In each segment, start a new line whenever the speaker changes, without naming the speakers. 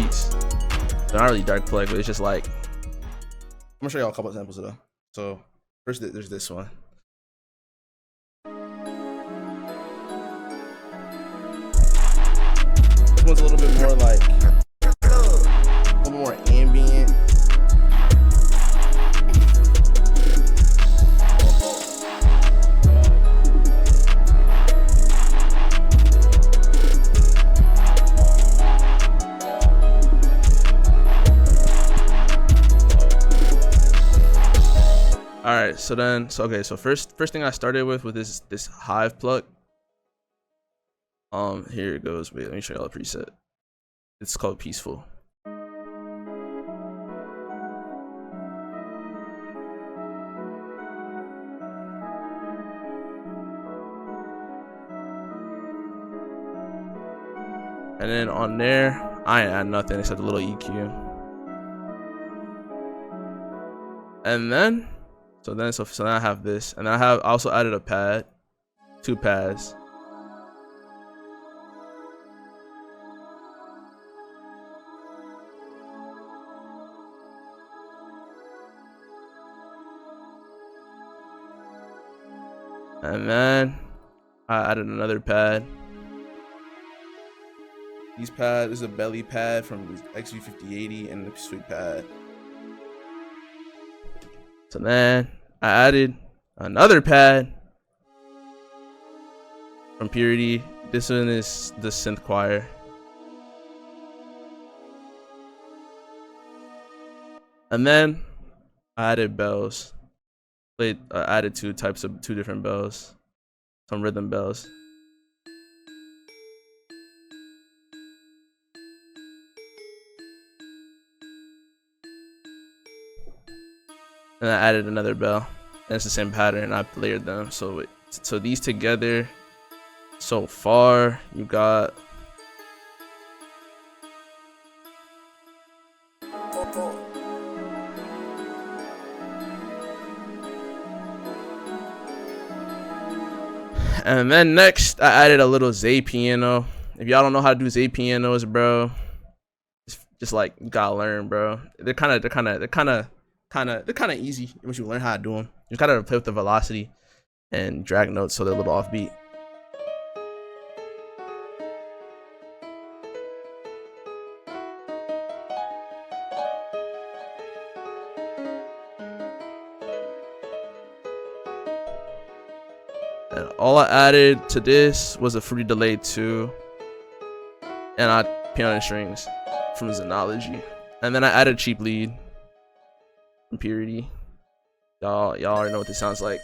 beats. They're not really dark plug, but it's just like, I'm gonna show y'all a couple examples though. So first there's this one. This one's a little bit more like, a little more ambient. All right, so first thing I started with this Hive plug. Here it goes. Wait, let me show y'all a preset. It's called Peaceful. And then on there, I ain't add nothing except a little EQ. And then, so now I have this, and I also added a pad, 2 pads. And then I added another pad. These pads, this is a belly pad from XV5080 and a sweet pad. So then I added another pad from Purity. This one is the synth choir. And then I added bells. I added 2 different bells, some rhythm bells. And I added another bell, and it's the same pattern. I layered them. So these together, so far you got and then next I added a little Z piano. If y'all don't know how to do Z pianos, bro, just like you gotta learn, bro. They're kind of easy once you learn how to do them. You gotta play with the velocity and drag notes so they're a little offbeat. And all I added to this was a fruity delay 2, and I piano strings from Xenology, and then I added cheap lead from Purity. Y'all already know what this sounds like.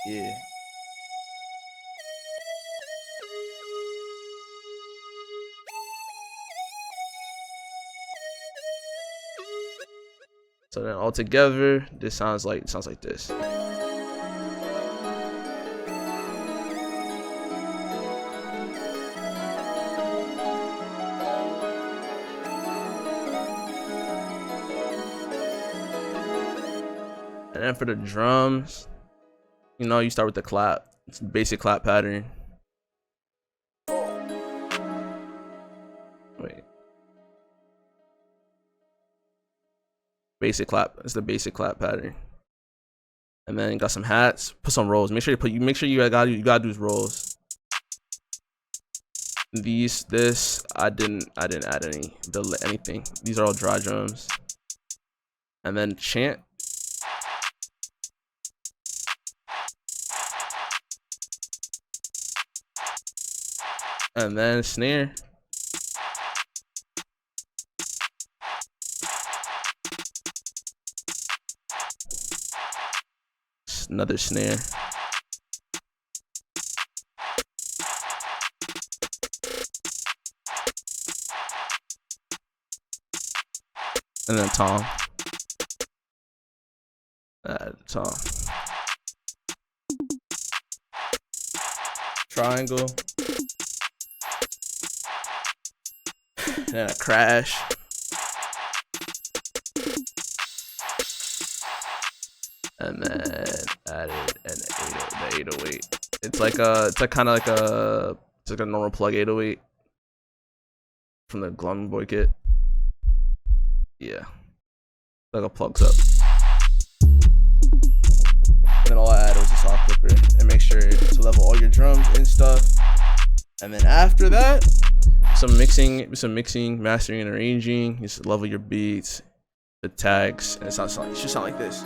Yeah. So then all together, this sounds like this. And then for the drums, you know, you start with the clap. It's a basic clap pattern. Wait. Basic clap. It's the basic clap pattern. And then you got some hats. Put some rolls. Make sure you gotta do rolls. This I didn't add anything. These are all dry drums. And then chant. And then snare. Another snare. And then tom. Tom. Triangle. And then a crash. And then added the 808. It's like a normal plug 808. from the Glum Boy kit. Yeah, like a plugs up. And then all I added was a soft clipper, and make sure to level all your drums and stuff. And then after that, some mixing, mastering, and arranging. You just level your beats, the tags, and it should sound like this.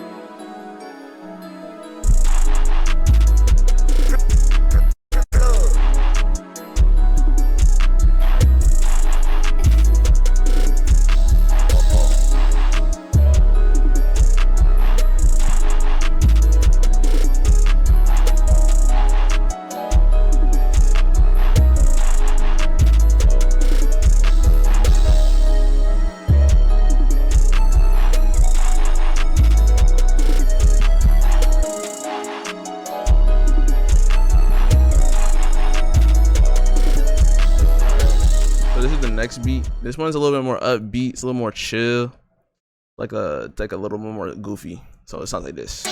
Next beat, this one's a little bit more upbeat, it's a little more chill, like a little bit more goofy, so it sounds like this.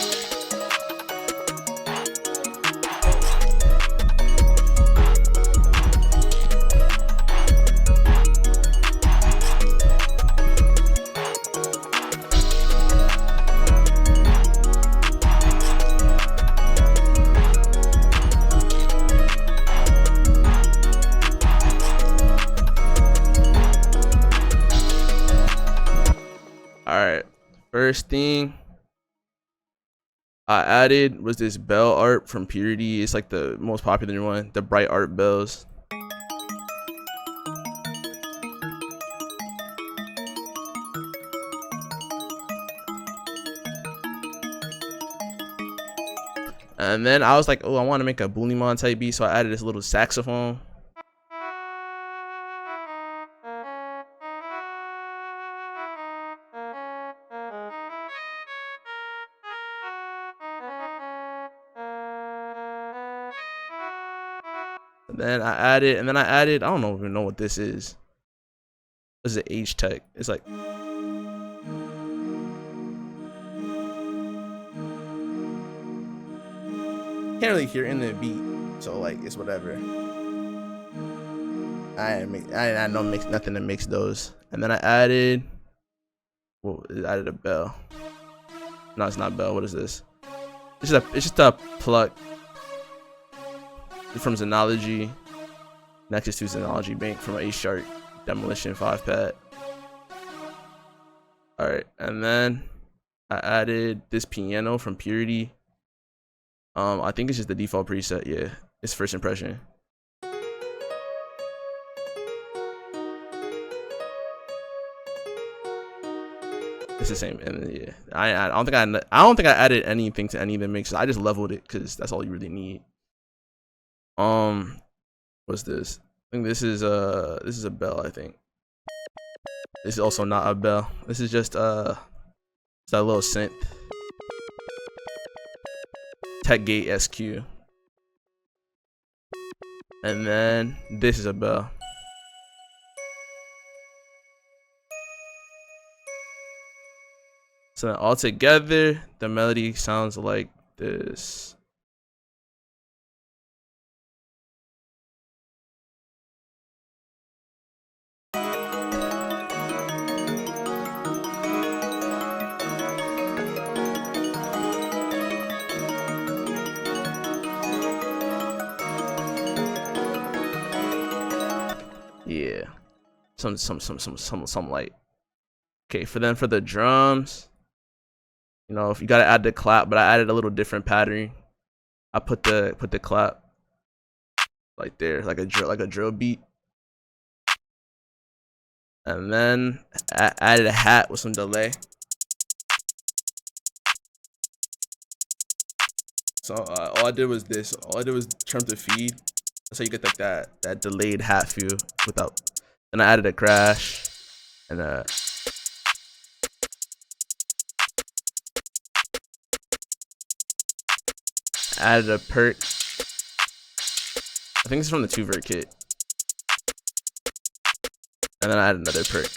Alright, first thing I added was this bell art from Purity. It's like the most popular one, the bright art bells. And then I was like, oh, I want to make a boolymon type beat, so I added this little saxophone. And then I added, I don't even know what this is. This is an H tech. It's like, can't really hear in the beat, so like it's whatever. I know mix nothing to mix those. And then I added, well, I added a bell. No, it's not bell. What is this? It's just a plug from Xenology. Nexus to Xenology Bank from A Shark Demolition 5-pad. Alright, and then I added this piano from Purity. I think it's just the default preset. Yeah, it's first impression. It's the same, and yeah, I don't think I added anything to any of the mixes. I just leveled it because that's all you really need. What's this? I think this is a bell. I think this is also not a bell. This is just it's that little synth. Tech Gate SQ. And then this is a bell. So all together, the melody sounds like this. Yeah, some light. Okay, for the drums, you know, if you gotta add the clap, but I added a little different pattern. I put the clap like there, like a drill beat, and then I added a hat with some delay. So all I did was this. All I did was trim the feed. So you get like that delayed hat feel without. And I added a crash and added a perc. I think it's from the 2-vert kit. And then I added another perc.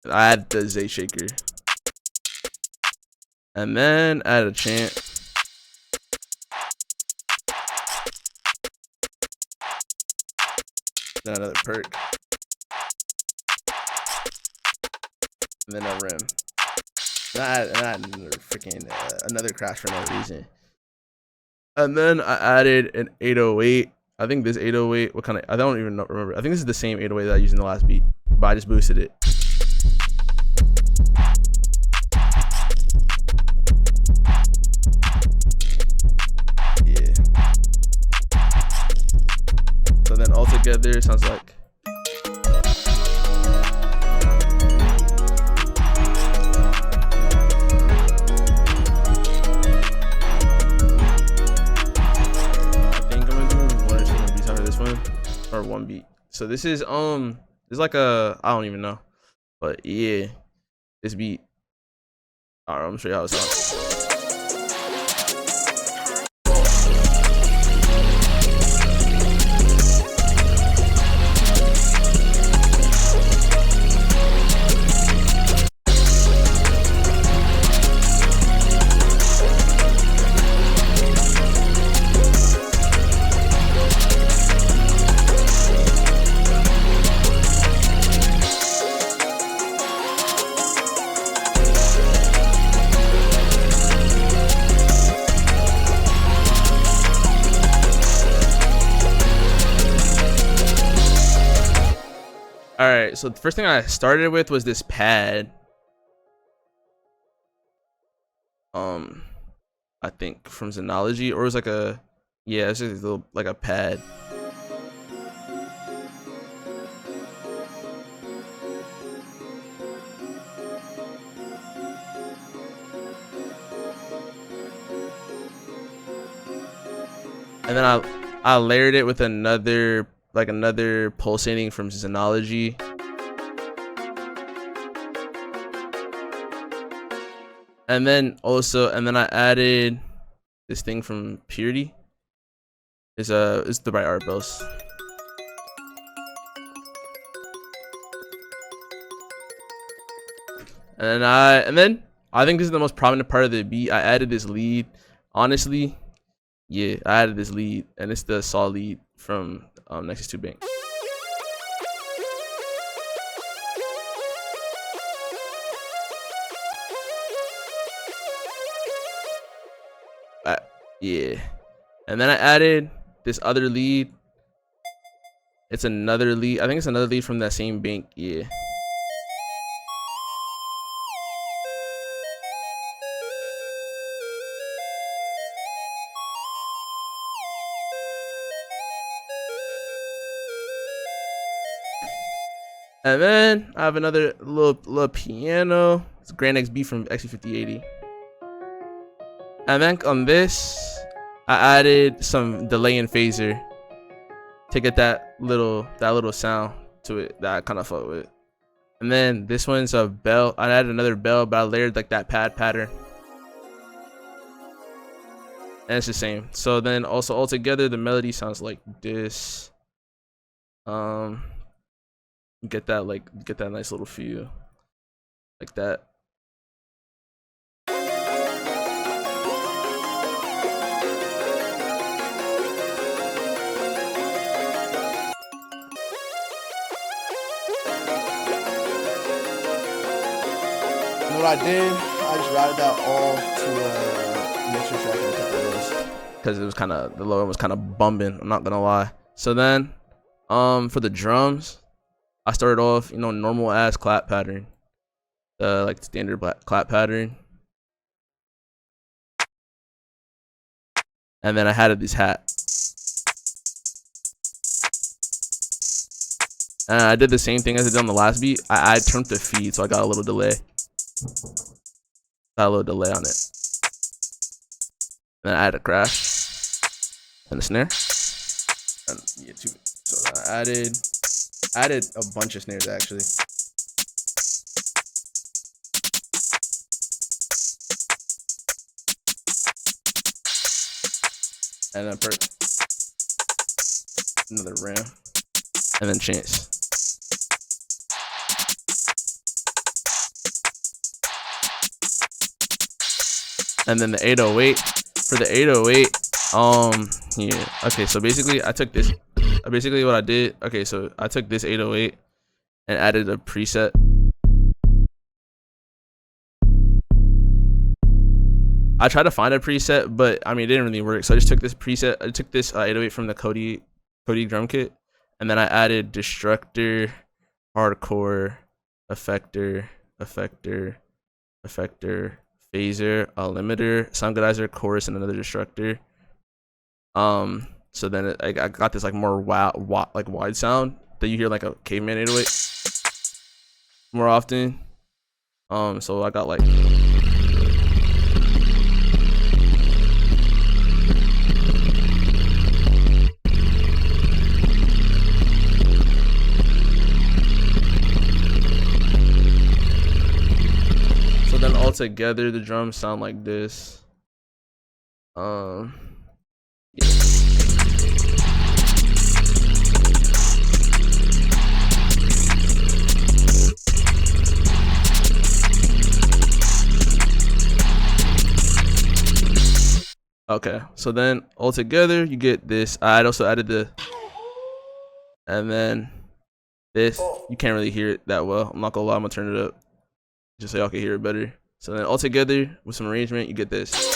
I added the Z shaker. And then I added a chant. then another perc, and then a rim. Not another crash for no reason. And then I added an 808. I think this 808, what kind of, I don't even remember. I think this is the same 808 that I used in the last beat, but I just boosted it. Yeah. So then all together, it sounds like. Or one beat. So this is it's like a, I don't even know, but yeah, this beat. Alright, I'm gonna show you how it sounds. All right, so the first thing I started with was this pad. I think from Xenology, or it was like a, yeah, it's just a little, like a pad. And then I layered it with another, like another pulsating from Xenology. And then I added this thing from Purity. It's the bright art bells. And then I think this is the most prominent part of the beat. I added this lead. Honestly, yeah, I added this lead, and it's the saw lead from Nexus 2 Bank. Yeah, and then I added this other lead. It's another lead. I think it's another lead from that same bank. Yeah. And then I have another little piano. It's Grand XB from XB5080. And then on this, I added some delay and phaser to get that little sound to it that I kind of fuck with. And then this one's a bell. I added another bell, but I layered like that pad pattern. And it's the same. So then also all together, the melody sounds like this. Get that nice little feel, like that. What I did, I just routed that all to mixer track and a couple of those, because it was kind of, the low end was kind of bumping, I'm not gonna lie. So then for the drums, I started off, you know, normal ass clap pattern, like standard clap pattern, and then I had this hat, and I did the same thing as I did on the last beat. I turned the feed, so I got a little delay. Got a little delay on it. Then I added a crash and a snare. And yeah, so I added a bunch of snares actually. And then perc, another ram, and then chance. And then the 808. For the 808, yeah, okay, so basically I took this basically what I did, okay, so I took this 808 and added a preset. I tried to find a preset, but I mean, it didn't really work. So I just took this preset. I took this 808 from the Cody drum kit, and then I added destructor, hardcore, effector, phaser, a limiter, soundgodizer, chorus, and another destructor. So then I got this like more wide sound that you hear like a caveman 808 more often. So I got like. Then all together the drums sound like this. Yeah. Okay, so then all together you get this. I also added the, and then this, you can't really hear it that well. I'm not gonna lie, I'm gonna turn it up just so y'all can hear it better. So then all together with some arrangement, you get this.